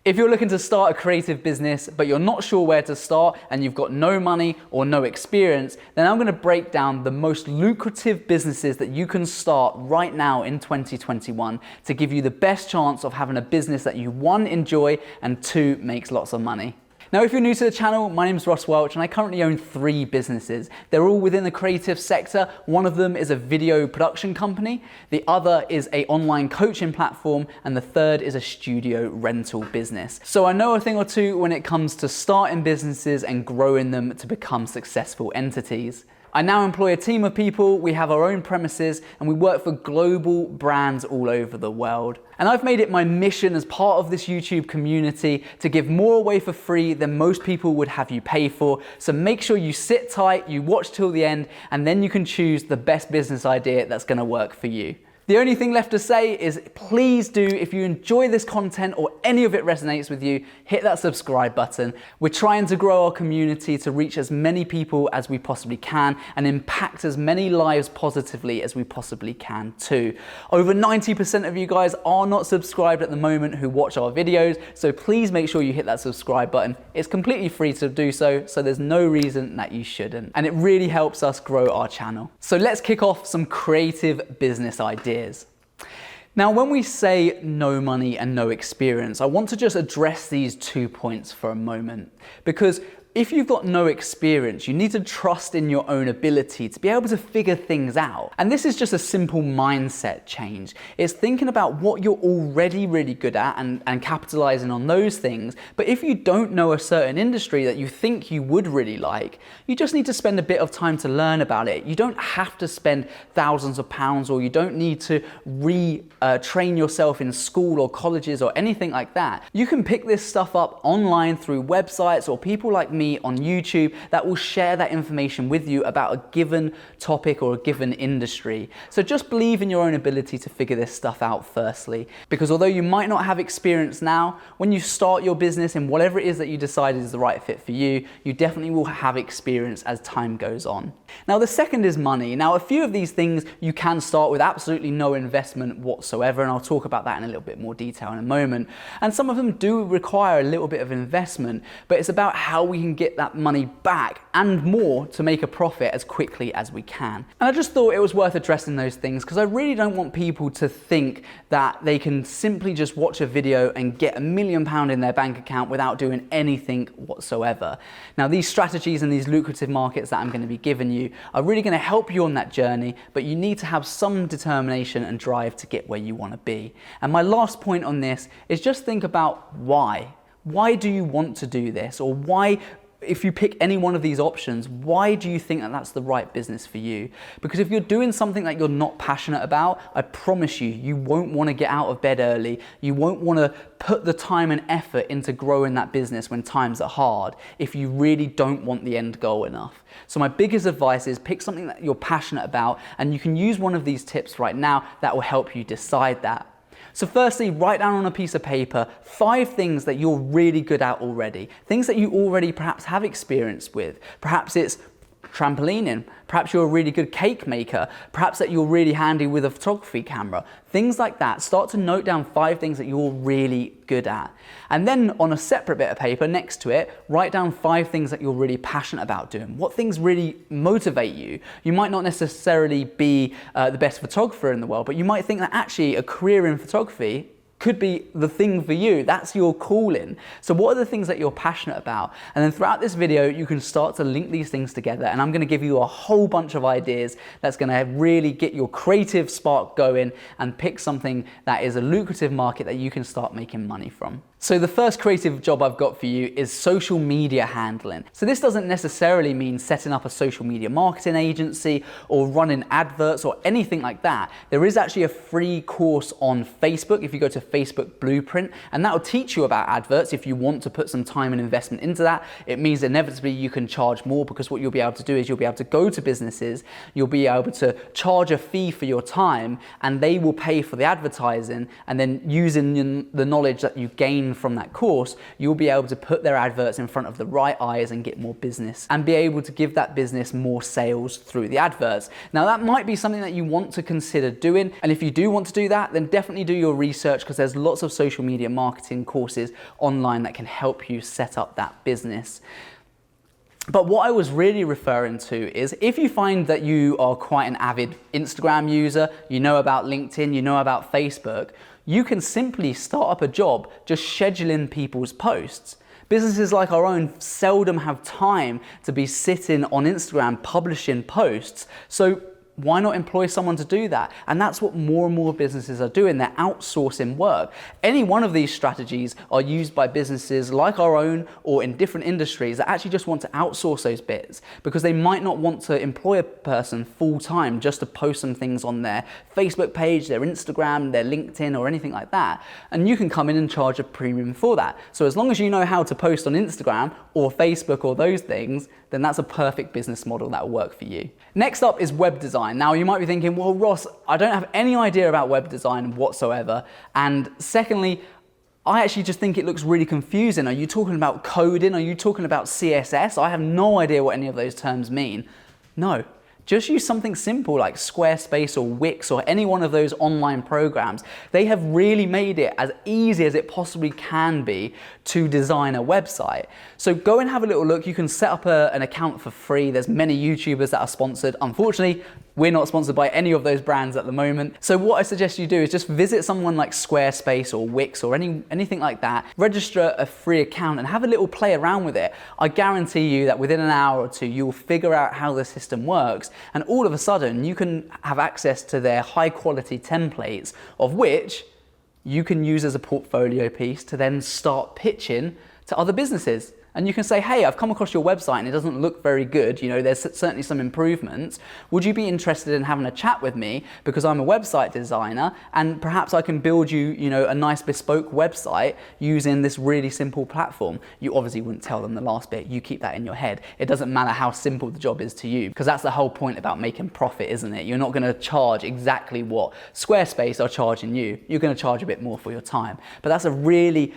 If you're looking to start a creative business, but you're not sure where to start and you've got no money or no experience, then I'm going to break down the most lucrative businesses that you can start right now in 2021 to give you the best chance of having a business that you, one, enjoy, and two, makes lots of money. Now, if you're new to the channel, my name is Ross Welch and I currently own 3 businesses. They're all within the creative sector. One of them is a video production company, the other is an online coaching platform, and the third is a studio rental business. So I know a thing or two when it comes to starting businesses and growing them to become successful entities. I now employ a team of people, we have our own premises, and we work for global brands all over the world. And I've made it my mission as part of this YouTube community to give more away for free than most people would have you pay for. So make sure you sit tight, you watch till the end, and then you can choose the best business idea that's going to work for you. The only thing left to say is please do, if you enjoy this content or any of it resonates with you, hit that subscribe button. We're trying to grow our community to reach as many people as we possibly can and impact as many lives positively as we possibly can too. Over 90% of you guys are not subscribed at the moment who watch our videos, so please make sure you hit that subscribe button. It's completely free to do so, so there's no reason that you shouldn't. And it really helps us grow our channel. So let's kick off some creative business ideas. Now, when we say no money and no experience, I want to just address these 2 points for a moment, because if you've got no experience, you need to trust in your own ability to be able to figure things out. And this is just a simple mindset change. It's thinking about what you're already really good at and capitalizing on those things. But if you don't know a certain industry that you think you would really like, you just need to spend a bit of time to learn about it. You don't have to spend thousands of pounds, or you don't need to train yourself in school or colleges or anything like that. You can pick this stuff up online through websites or people like me on YouTube that will share that information with you about a given topic or a given industry. So just believe in your own ability to figure this stuff out firstly, because although you might not have experience now, when you start your business in whatever it is that you decide is the right fit for you, you definitely will have experience as time goes on. Now, the second is money. Now, a few of these things you can start with absolutely no investment whatsoever, and I'll talk about that in a little bit more detail in a moment. And some of them do require a little bit of investment, but it's about how we can get that money back and more to make a profit as quickly as we can. And I just thought it was worth addressing those things because I really don't want people to think that they can simply just watch a video and get £1 million in their bank account without doing anything whatsoever. Now, these strategies and these lucrative markets that I'm going to be giving you are really going to help you on that journey, but you need to have some determination and drive to get where you want to be. And my last point on this is just think about why. Why do you want to do this? Or why, if you pick any one of these options, why do you think that that's the right business for you? Because if you're doing something that you're not passionate about, I promise you, you won't want to get out of bed early. You won't want to put the time and effort into growing that business when times are hard if you really don't want the end goal enough. So my biggest advice is pick something that you're passionate about, and you can use one of these tips right now that will help you decide that. So firstly, write down on a piece of paper 5 things that you're really good at already. Things that you already perhaps have experience with. Perhaps it's trampolining. Perhaps you're a really good cake maker. Perhaps that you're really handy with a photography camera. Things like that. Start to note down 5 things that you're really good at. And then on a separate bit of paper next to it, write down 5 things that you're really passionate about doing. What things really motivate you? You might not necessarily be the best photographer in the world, but you might think that actually a career in photography could be the thing for you. That's your calling. So what are the things that you're passionate about? And then throughout this video, you can start to link these things together, and I'm going to give you a whole bunch of ideas that's going to really get your creative spark going and pick something that is a lucrative market that you can start making money from. So the first creative job I've got for you is social media handling. So this doesn't necessarily mean setting up a social media marketing agency or running adverts or anything like that. There is actually a free course on Facebook if you go to Facebook Blueprint, and that will teach you about adverts if you want to put some time and investment into that. It means inevitably you can charge more, because what you'll be able to do is you'll be able to go to businesses, you'll be able to charge a fee for your time, and they will pay for the advertising, and then using the knowledge that you gain from that course, you'll be able to put their adverts in front of the right eyes and get more business and be able to give that business more sales through the adverts. Now, that might be something that you want to consider doing, and if you do want to do that, then definitely do your research, because because there's lots of social media marketing courses online that can help you set up that business. But what I was really referring to is if you find that you are quite an avid Instagram user, you know about LinkedIn, you know about Facebook, you can simply start up a job just scheduling people's posts. Businesses like our own seldom have time to be sitting on Instagram publishing posts, so why not employ someone to do that? And that's what more and more businesses are doing. They're outsourcing work. Any one of these strategies are used by businesses like our own or in different industries that actually just want to outsource those bits because they might not want to employ a person full time just to post some things on their Facebook page, their Instagram, their LinkedIn or anything like that. And you can come in and charge a premium for that. So as long as you know how to post on Instagram or Facebook or those things, then that's a perfect business model that will work for you. Next up is web design. Now you might be thinking, well, Ross, I don't have any idea about web design whatsoever. And secondly, I actually just think it looks really confusing. Are you talking about coding? Are you talking about CSS? I have no idea what any of those terms mean. No. Just use something simple like Squarespace or Wix or any one of those online programs. They have really made it as easy as it possibly can be to design a website. So go and have a little look. You can set up an account for free. There's many YouTubers that are sponsored. Unfortunately, we're not sponsored by any of those brands at the moment. So what I suggest you do is just visit someone like Squarespace or Wix or anything like that, register a free account and have a little play around with it. I guarantee you that within an hour or two, you'll figure out how the system works. And all of a sudden, you can have access to their high quality templates, of which you can use as a portfolio piece to then start pitching to other businesses. And you can say, hey, I've come across your website and it doesn't look very good. You know, there's certainly some improvements. Would you be interested in having a chat with me? Because I'm a website designer and perhaps I can build you, a nice bespoke website using this really simple platform. You obviously wouldn't tell them the last bit. You keep that in your head. It doesn't matter how simple the job is to you, because that's the whole point about making profit, isn't it? You're not going to charge exactly what Squarespace are charging you. You're going to charge a bit more for your time. But that's a really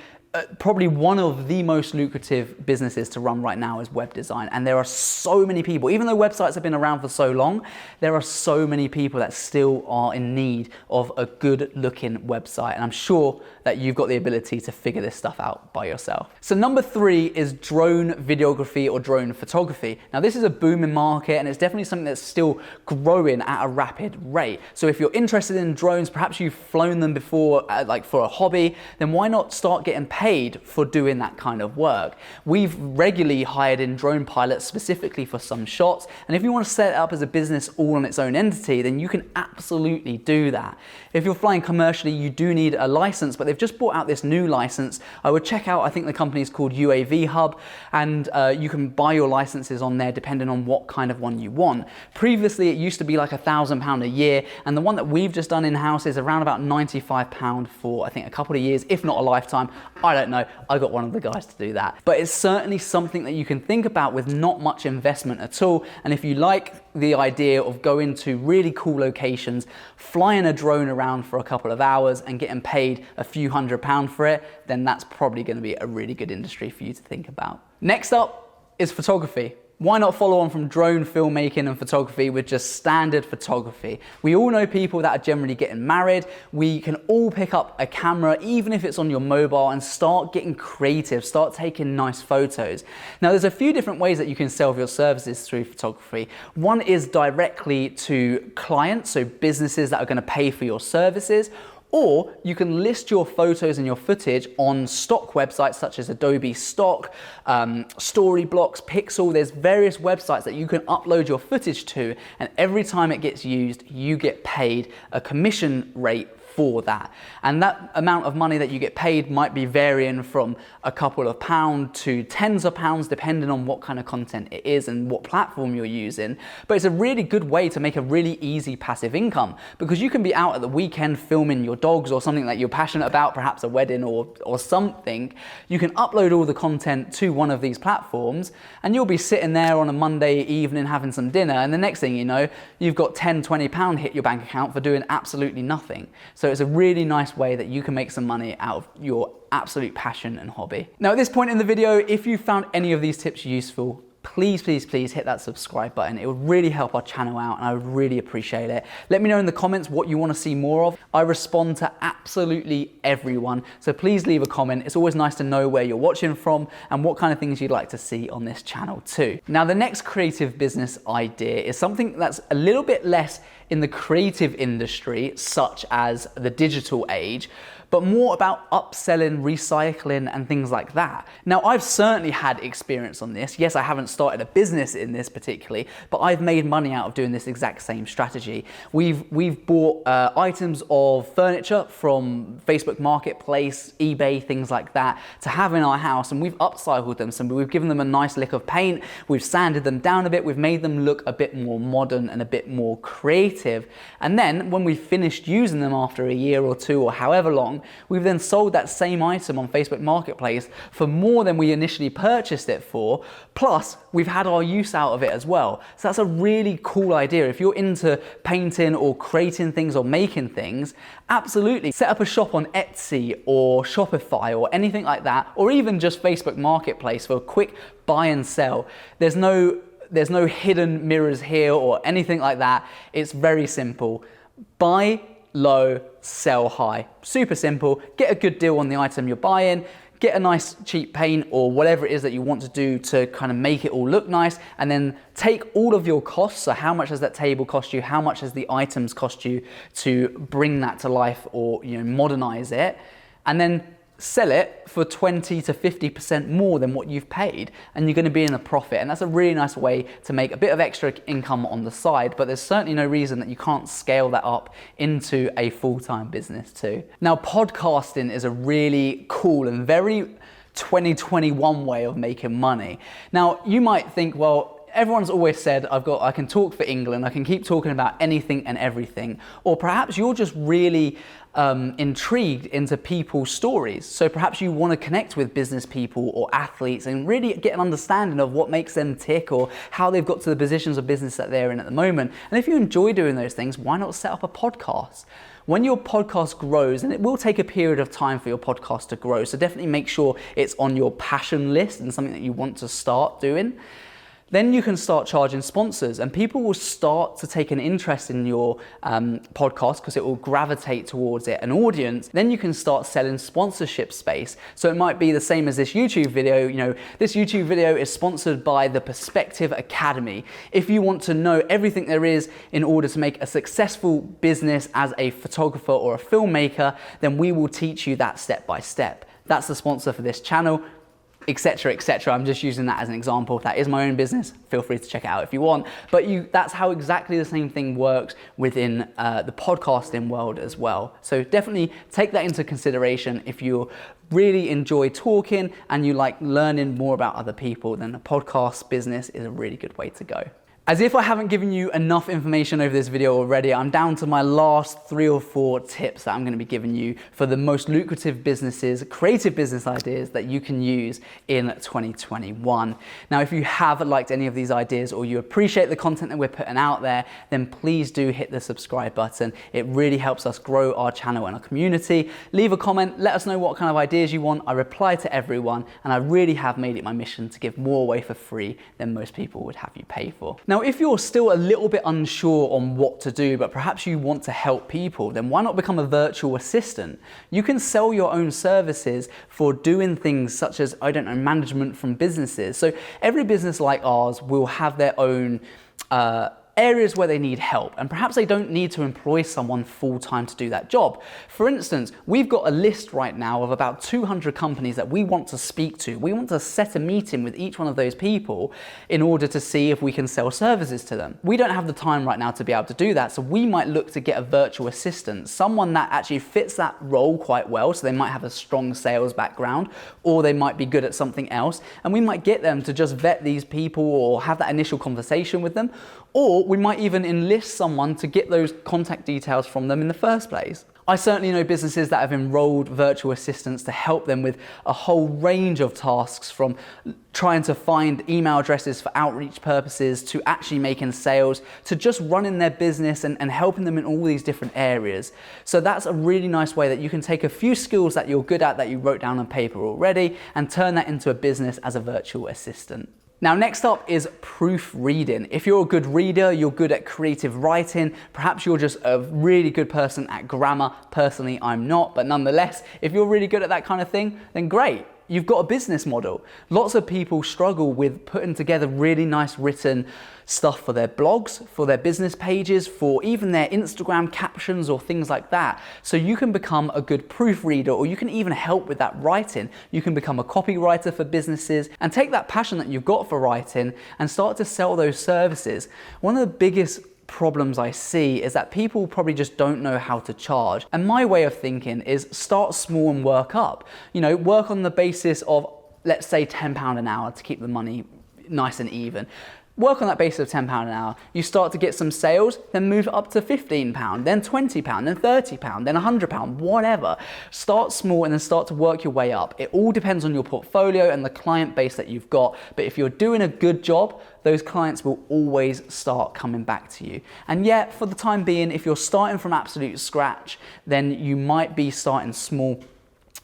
probably one of the most lucrative businesses to run right now is web design. And there are so many people, even though websites have been around for so long, there are so many people that still are in need of a good looking website. And I'm sure that you've got the ability to figure this stuff out by yourself. So number 3 is drone videography or drone photography. Now this is a booming market and it's definitely something that's still growing at a rapid rate. So if you're interested in drones, perhaps you've flown them before like for a hobby, then why not start getting paid for doing that kind of work? We've regularly hired in drone pilots specifically for some shots, and if you want to set it up as a business all on its own entity, then you can absolutely do that. If you're flying commercially, you do need a license, but they've just brought out this new license. I would check out, I think the company is called UAV Hub, and you can buy your licenses on there depending on what kind of one you want. Previously, it used to be like £1,000 a year, and the one that we've just done in-house is around about £95 for, I think, a couple of years, if not a lifetime. I don't know, I got one of the guys to do that. But it's certainly something that you can think about with not much investment at all. And if you like the idea of going to really cool locations, flying a drone around for a couple of hours and getting paid a few £100 for it, then that's probably going to be a really good industry for you to think about. Next up is photography. Why not follow on from drone filmmaking and photography with just standard photography? We all know people that are generally getting married. We can all pick up a camera, even if it's on your mobile, and start getting creative, start taking nice photos. Now, there's a few different ways that you can sell your services through photography. One is directly to clients, so businesses that are going to pay for your services. Or you can list your photos and your footage on stock websites such as Adobe Stock, Storyblocks, Pixel. There's various websites that you can upload your footage to, and every time it gets used, you get paid a commission rate for that. And that amount of money that you get paid might be varying from a couple of pounds to tens of pounds, depending on what kind of content it is and what platform you're using. But it's a really good way to make a really easy passive income, because you can be out at the weekend filming your dogs or something that you're passionate about, perhaps a wedding or something. You can upload all the content to one of these platforms and you'll be sitting there on a Monday evening having some dinner, and the next thing you know, you've got £10–20 hit your bank account for doing absolutely nothing. So it's a really nice way that you can make some money out of your absolute passion and hobby. Now, at this point in the video, if you found any of these tips useful, please hit that subscribe button. It would really help our channel out and I would really appreciate it. Let me know in the comments what you want to see more of. I respond to absolutely everyone, so please leave a comment. It's always nice to know where you're watching from and what kind of things you'd like to see on this channel too. Now, the next creative business idea is something that's a little bit less in the creative industry, such as the digital age, but more about upselling, recycling, and things like that. Now, I've certainly had experience on this. Yes, I haven't started a business in this particularly, but I've made money out of doing this exact same strategy. We've bought items of furniture from Facebook Marketplace, eBay, things like that, to have in our house, and we've upcycled them. So we've given them a nice lick of paint, we've sanded them down a bit, we've made them look a bit more modern and a bit more creative. And then when we finished using them after a year or two or however long, we've then sold that same item on Facebook Marketplace for more than we initially purchased it for, plus we've had our use out of it as well. So that's a really cool idea. If you're into painting or creating things or making things, absolutely set up a shop on Etsy or Shopify or anything like that, or even just Facebook Marketplace for a quick buy and sell. There's no hidden mirrors here or anything like that. It's very simple. Buy low, sell high. Super simple. Get a good deal on the item you're buying, get a nice cheap paint or whatever it is that you want to do to kind of make it all look nice, and then take all of your costs. So how much does that table cost you? How much does the items cost you to bring that to life or modernize it? And then sell it for 20 to 50% more than what you've paid, and you're going to be in a profit. And that's a really nice way to make a bit of extra income on the side, but there's certainly no reason that you can't scale that up into a full-time business too. Now, podcasting is a really cool and very 2021 way of making money. Now, you might think, well, everyone's always said, I can talk for England, I can keep talking about anything and everything. Or perhaps you're just really intrigued into people's stories. So perhaps you want to connect with business people or athletes and really get an understanding of what makes them tick or how they've got to the positions of business that they're in at the moment. And if you enjoy doing those things, why not set up a podcast? When your podcast grows, and it will take a period of time for your podcast to grow, so definitely make sure it's on your passion list and something that you want to start doing. Then you can start charging sponsors, and people will start to take an interest in your podcast because it will gravitate towards it, an audience. Then you can start selling sponsorship space. So it might be the same as this YouTube video. This YouTube video is sponsored by the Perspective Academy. If you want to know everything there is in order to make a successful business as a photographer or a filmmaker, then we will teach you that step by step. That's the sponsor for this channel, etc., etc. I'm just using that as an example. If that is my own business, feel free to check it out if you want. But that's how exactly the same thing works within the podcasting world as well. So definitely take that into consideration. If you really enjoy talking and you like learning more about other people, then the podcast business is a really good way to go. As if I haven't given you enough information over this video already, I'm down to my last 3 or 4 tips that I'm going to be giving you for the most lucrative businesses, creative business ideas that you can use in 2021. Now, if you have liked any of these ideas or you appreciate the content that we're putting out there, then please do hit the subscribe button. It really helps us grow our channel and our community. Leave a comment, let us know what kind of ideas you want. I reply to everyone, and I really have made it my mission to give more away for free than most people would have you pay for. Now, if you're still a little bit unsure on what to do, but perhaps you want to help people, then why not become a virtual assistant? You can sell your own services for doing things such as, management from businesses. So every business like ours will have their own areas where they need help, and perhaps they don't need to employ someone full-time to do that job. For instance, we've got a list right now of about 200 companies that we want to speak to. We want to set a meeting with each one of those people in order to see if we can sell services to them. We don't have the time right now to be able to do that, so we might look to get a virtual assistant, someone that actually fits that role quite well. So they might have a strong sales background, or they might be good at something else, and we might get them to just vet these people or have that initial conversation with them. Or we might even enlist someone to get those contact details from them in the first place. I certainly know businesses that have enrolled virtual assistants to help them with a whole range of tasks, from trying to find email addresses for outreach purposes to actually making sales to just running their business and helping them in all these different areas. So that's a really nice way that you can take a few skills that you're good at that you wrote down on paper already and turn that into a business as a virtual assistant. Now, next up is proofreading. If you're a good reader, you're good at creative writing, perhaps you're just a really good person at grammar. Personally, I'm not, but nonetheless, if you're really good at that kind of thing, then great. You've got a business model. Lots of people struggle with putting together really nice written stuff for their blogs, for their business pages, for even their Instagram captions or things like that. So you can become a good proofreader, or you can even help with that writing. You can become a copywriter for businesses and take that passion that you've got for writing and start to sell those services. One of the biggest problems I see is that people probably just don't know how to charge. And my way of thinking is start small and work up. You know, work on the basis of, let's say, £10 an hour to keep the money nice and even. Work on that basis of £10 an hour. You start to get some sales, then move up to £15, then £20, then £30, then £100, whatever. Start small and then start to work your way up. It all depends on your portfolio and the client base that you've got. But if you're doing a good job, those clients will always start coming back to you. And yet, for the time being, if you're starting from absolute scratch, then you might be starting small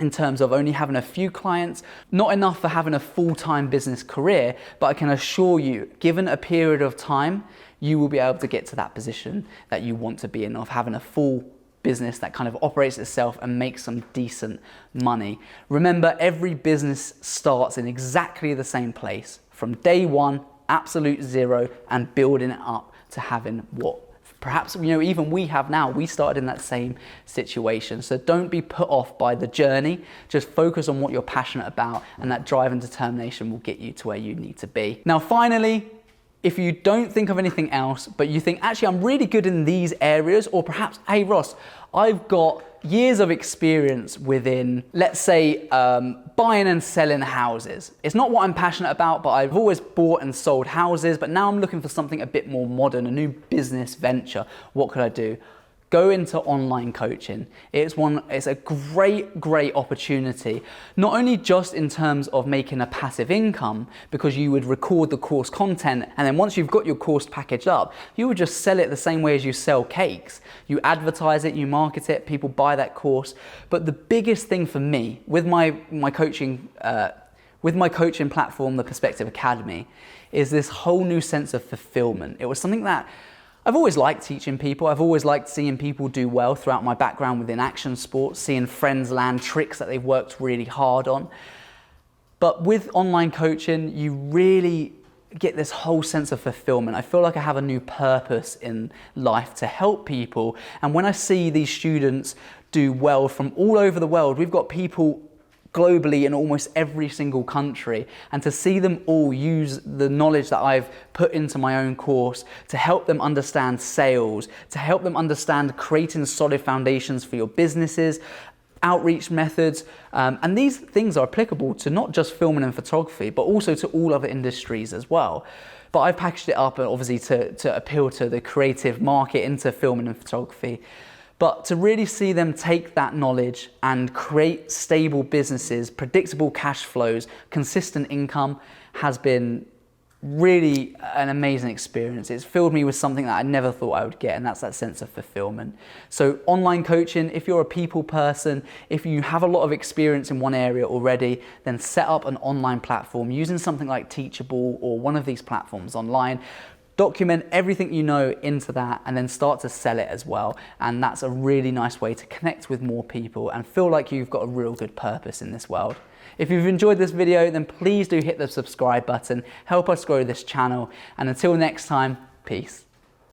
in terms of only having a few clients, not enough for having a full-time business career, but I can assure you, given a period of time, you will be able to get to that position that you want to be in, of having a full business that kind of operates itself and makes some decent money. Remember, every business starts in exactly the same place, from day one, absolute zero, and building it up to having what perhaps, you know, even we have now. We started in that same situation. So don't be put off by the journey. Just focus on what you're passionate about, and that drive and determination will get you to where you need to be. Now, finally, if you don't think of anything else, but you think, actually, I'm really good in these areas, or perhaps, hey, Ross, I've got years of experience within, let's say, buying and selling houses. It's not what I'm passionate about, but I've always bought and sold houses, but now I'm looking for something a bit more modern, a new business venture. What could I do? Go into online coaching. It's a great opportunity, not only just in terms of making a passive income, because you would record the course content, and then once you've got your course packaged up, you would just sell it the same way as you sell cakes. You advertise it, you market it, people buy that course. But the biggest thing for me with my coaching platform, the Perspective Academy, is this whole new sense of fulfillment. It was something that I've always liked teaching people. I've always liked seeing people do well throughout my background within action sports, seeing friends land tricks that they've worked really hard on. But with online coaching, you really get this whole sense of fulfillment. I feel like I have a new purpose in life to help people. And when I see these students do well from all over the world, we've got people globally in almost every single country, and to see them all use the knowledge that I've put into my own course to help them understand sales, to help them understand creating solid foundations for your businesses, outreach methods, and these things are applicable to not just filming and photography, but also to all other industries as well. But I've packaged it up obviously to appeal to the creative market into filming and photography. But to really see them take that knowledge and create stable businesses, predictable cash flows, consistent income has been really an amazing experience. It's filled me with something that I never thought I would get, and that's that sense of fulfillment. So online coaching, if you're a people person, if you have a lot of experience in one area already, then set up an online platform using something like Teachable or one of these platforms online. Document everything you know into that, and then start to sell it as well. And that's a really nice way to connect with more people and feel like you've got a real good purpose in this world. If you've enjoyed this video, then please do hit the subscribe button, help us grow this channel. And until next time, peace.